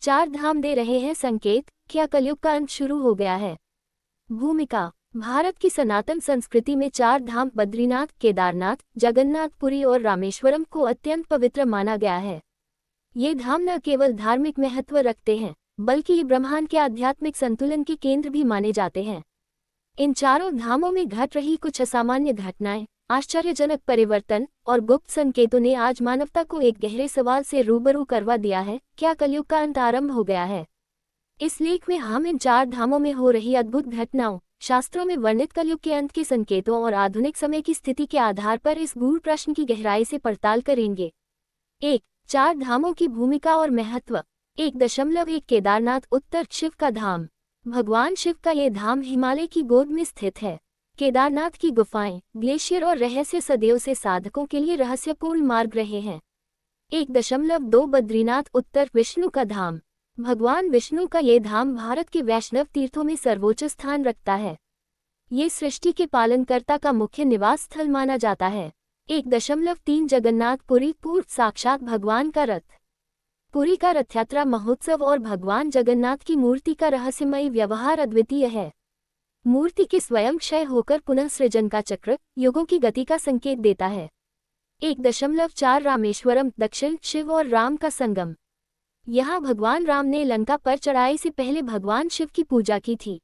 चार धाम दे रहे हैं संकेत, क्या कलयुग का अंत शुरू हो गया है। भूमिका। भारत की सनातन संस्कृति में चार धाम बद्रीनाथ, केदारनाथ, जगन्नाथ पुरी और रामेश्वरम को अत्यंत पवित्र माना गया है। ये धाम न केवल धार्मिक महत्व रखते हैं, बल्कि ये ब्रह्मांड के आध्यात्मिक संतुलन के केंद्र भी माने जाते हैं। इन चारों धामों में घट रही कुछ असामान्य घटनाएं, आश्चर्यजनक परिवर्तन और गुप्त संकेतों ने आज मानवता को एक गहरे सवाल से रूबरू करवा दिया है, क्या कलयुग का अंत आरंभ हो गया है। इस लेख में हम इन चार धामों में हो रही अद्भुत घटनाओं, शास्त्रों में वर्णित कलयुग के अंत के संकेतों और आधुनिक समय की स्थिति के आधार पर इस गूढ़ प्रश्न की गहराई से पड़ताल करेंगे। 1. चार धामों की भूमिका और महत्व। 1.1 केदारनाथ उत्तर शिव का धाम। भगवान शिव का ये धाम हिमालय की गोद में स्थित है। केदारनाथ की गुफाएं, ग्लेशियर और रहस्य सदियों से साधकों के लिए रहस्यपूर्ण मार्ग रहे हैं। 1.2 बद्रीनाथ उत्तर विष्णु का धाम। भगवान विष्णु का ये धाम भारत के वैष्णव तीर्थों में सर्वोच्च स्थान रखता है। ये सृष्टि के पालनकर्ता का मुख्य निवास स्थल माना जाता है। 1.3 जगन्नाथ पुरी पूर्व साक्षात भगवान का रथ। पुरी का रथ यात्रा महोत्सव और भगवान जगन्नाथ की मूर्ति का रहस्यमयी व्यवहार अद्वितीय है। मूर्ति के स्वयं क्षय होकर पुनः सृजन का चक्र युगों की गति का संकेत देता है। 1.4 रामेश्वरम दक्षिण शिव और राम का संगम। यहाँ भगवान राम ने लंका पर चढ़ाई से पहले भगवान शिव की पूजा की थी।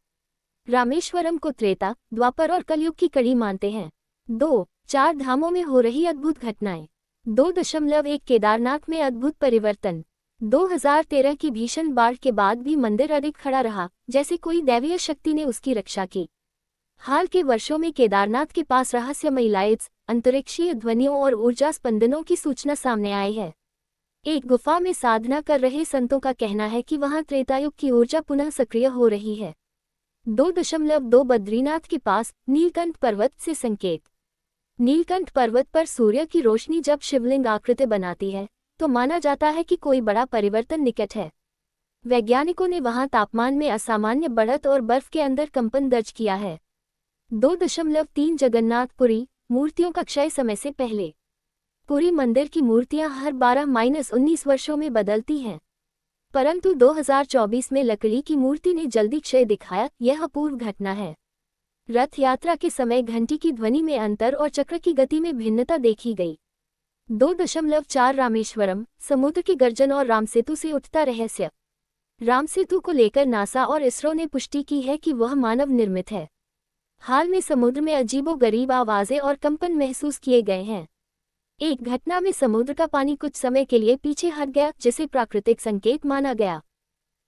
रामेश्वरम को त्रेता, द्वापर और कलयुग की कड़ी मानते हैं। 2. चार धामों में हो रही अद्भुत घटनाएं। 2.1 केदारनाथ में अद्भुत परिवर्तन। 2013 की भीषण बाढ़ के बाद भी मंदिर अधिक खड़ा रहा, जैसे कोई दैवीय शक्ति ने उसकी रक्षा की। हाल के वर्षों में केदारनाथ के पास रहस्यमयी लाइट्स, अंतरिक्षीय ध्वनियों और ऊर्जा स्पंदनों की सूचना सामने आई है। एक गुफा में साधना कर रहे संतों का कहना है कि वहां त्रेतायुग की ऊर्जा पुनः सक्रिय हो रही है। 2.2 बद्रीनाथ के पास नीलकंठ पर्वत से संकेत। नीलकंठ पर्वत पर सूर्य की रोशनी जब शिवलिंग आकृति बनाती है, तो माना जाता है कि कोई बड़ा परिवर्तन निकट है। वैज्ञानिकों ने वहां तापमान में असामान्य बढ़त और बर्फ के अंदर कंपन दर्ज किया है। 2.3 जगन्नाथपुरी मूर्तियों का क्षय समय से पहले। पुरी मंदिर की मूर्तियां हर 12-19 वर्षों में बदलती हैं, परंतु 2024 में लकड़ी की मूर्ति ने जल्दी क्षय दिखाया, यह अपूर्व घटना है। रथ यात्रा के समय घंटी की ध्वनि में अंतर और चक्र की गति में भिन्नता देखी गई। 2.4 रामेश्वरम समुद्र की गर्जन और रामसेतु से उठता रहस्य। रामसेतु को लेकर नासा और इसरो ने पुष्टि की है कि वह मानव निर्मित है। हाल में समुद्र में अजीबोगरीब आवाजें और कंपन महसूस किए गए हैं। एक घटना में समुद्र का पानी कुछ समय के लिए पीछे हट गया, जिसे प्राकृतिक संकेत माना गया।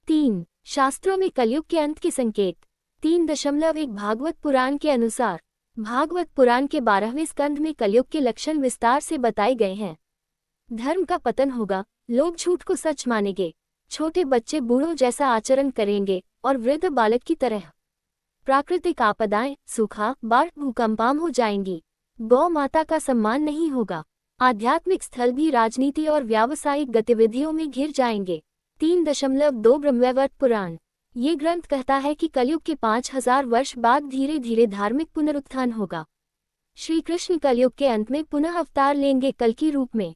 3. शास्त्रों में कलयुग के अंत के संकेत। 3.1 भागवत पुराण के अनुसार। भागवत पुराण के 12वें स्कंध में कलयुग के लक्षण विस्तार से बताए गए हैं। धर्म का पतन होगा, लोग झूठ को सच मानेंगे, छोटे बच्चे बूढ़ों जैसा आचरण करेंगे और वृद्ध बालक की तरह। प्राकृतिक आपदाएं, सूखा, बाढ़, भूकंप आम हो जाएंगी। गौ माता का सम्मान नहीं होगा। आध्यात्मिक स्थल भी राजनीति और व्यावसायिक गतिविधियों में घिर जाएंगे। 3.2 ब्रह्मवैवर्त पुराण। ये ग्रंथ कहता है कि कलयुग के 5000 वर्ष बाद धीरे धीरे धार्मिक पुनरुत्थान होगा। श्री कृष्ण कलयुग के अंत में पुनः अवतार लेंगे कल की रूप में।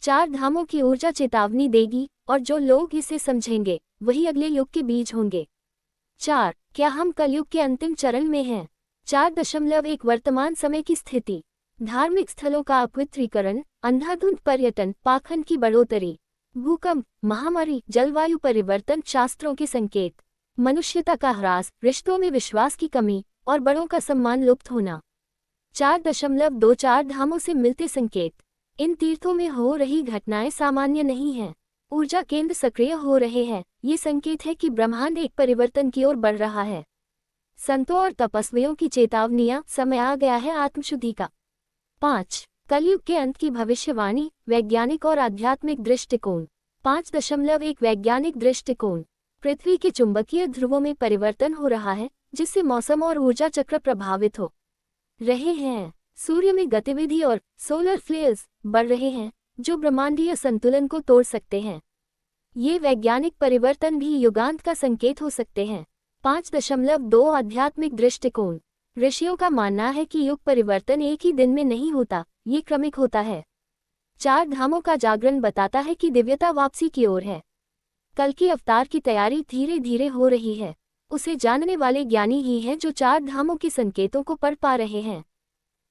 चार धामों की ऊर्जा चेतावनी देगी और जो लोग इसे समझेंगे वही अगले युग के बीज होंगे। 4. क्या हम कलयुग के अंतिम चरण में हैं। 4.1 वर्तमान समय की स्थिति। धार्मिक स्थलों का अपवित्रीकरण, अंधाधुंध पर्यटन, पाखंड की बढ़ोतरी, भूकंप, महामारी, जलवायु परिवर्तन शास्त्रों के संकेत, मनुष्यता का ह्रास, रिश्तों में विश्वास की कमी और बड़ों का सम्मान लुप्त होना। 4.2 चार धामों से मिलते संकेत। इन तीर्थों में हो रही घटनाएं सामान्य नहीं हैं। ऊर्जा केंद्र सक्रिय हो रहे हैं। ये संकेत है कि ब्रह्मांड एक परिवर्तन की ओर बढ़ रहा है। संतों और तपस्वियों की चेतावनियां, समय आ गया है आत्मशुद्धि का। 5. कलयुग के अंत की भविष्यवाणी, वैज्ञानिक और आध्यात्मिक दृष्टिकोण। 5.1 वैज्ञानिक दृष्टिकोण। पृथ्वी के चुंबकीय ध्रुवों में परिवर्तन हो रहा है, जिससे मौसम और ऊर्जा चक्र प्रभावित हो रहे हैं। सूर्य में गतिविधि और सोलर फ्लेयर्स बढ़ रहे हैं, जो ब्रह्मांडीय संतुलन को तोड़ सकते हैं। ये वैज्ञानिक परिवर्तन भी युगांत का संकेत हो सकते हैं। 5.2 आध्यात्मिक दृष्टिकोण। ऋषियों का मानना है कि युग परिवर्तन एक ही दिन में नहीं होता, ये क्रमिक होता है। चार धामों का जागरण बताता है कि दिव्यता वापसी की ओर है। कल की अवतार की तैयारी धीरे धीरे हो रही है। उसे जानने वाले ज्ञानी ही हैं जो चार धामों के संकेतों को पढ़ पा रहे हैं।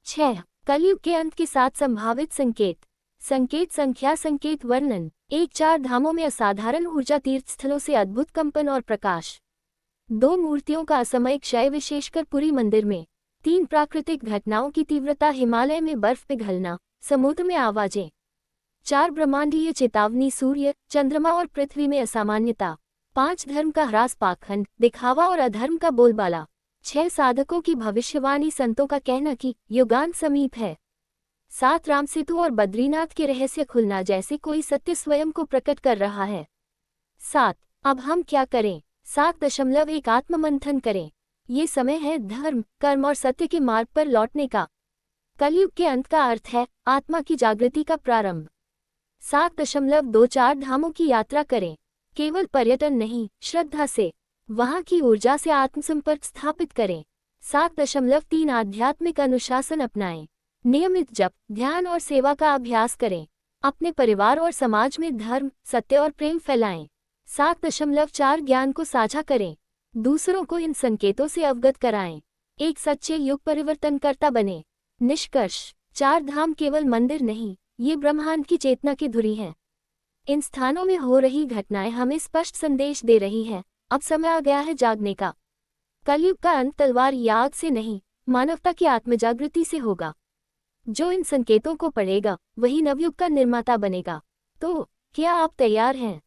6. कलयुग के अंत के 7 संभावित संकेत। संकेत संख्या। संकेत वर्णन। 1. चार धामों में असाधारण ऊर्जा, तीर्थस्थलों से अद्भुत कंपन और प्रकाश। 2. मूर्तियों का असमय क्षय, विशेषकर पुरी मंदिर में। 3. प्राकृतिक घटनाओं की तीव्रता, हिमालय में बर्फ पिघलना, समुद्र में आवाजें। 4. ब्रह्मांडीय चेतावनी, सूर्य, चंद्रमा और पृथ्वी में असामान्यता। 5. धर्म का ह्रास, पाखंड, दिखावा और अधर्म का बोलबाला। 6. साधकों की भविष्यवाणी, संतों का कहना कि युगांत समीप है। 7. राम सेतु और बद्रीनाथ के रहस्य खुलना, जैसे कोई सत्य स्वयं को प्रकट कर रहा है। 7. अब हम क्या करें? 7.1 आत्ममंथन करें। ये समय है धर्म, कर्म और सत्य के मार्ग पर लौटने का। कलयुग के अंत का अर्थ है आत्मा की जागृति का प्रारंभ। 7.2 चार धामों की यात्रा करें। केवल पर्यटन नहीं, श्रद्धा से, वहां की ऊर्जा से आत्मसंपर्क स्थापित करें। 7.3 आध्यात्मिक अनुशासन अपनाएं। नियमित जप, ध्यान और सेवा का अभ्यास करें। अपने परिवार और समाज में धर्म, सत्य और प्रेम फैलाएं। 7.4 ज्ञान को साझा करें। दूसरों को इन संकेतों से अवगत कराएं। एक सच्चे युग परिवर्तनकर्ता बने। निष्कर्ष। चार धाम केवल मंदिर नहीं, ये ब्रह्मांड की चेतना की धुरी हैं। इन स्थानों में हो रही घटनाएं हमें स्पष्ट संदेश दे रही हैं, अब समय आ गया है जागने का। कलयुग का अंत तलवार या आग से नहीं, मानवता की आत्मजागृति से होगा। जो इन संकेतों को पढ़ेगा वही नवयुग का निर्माता बनेगा। तो क्या आप तैयार हैं?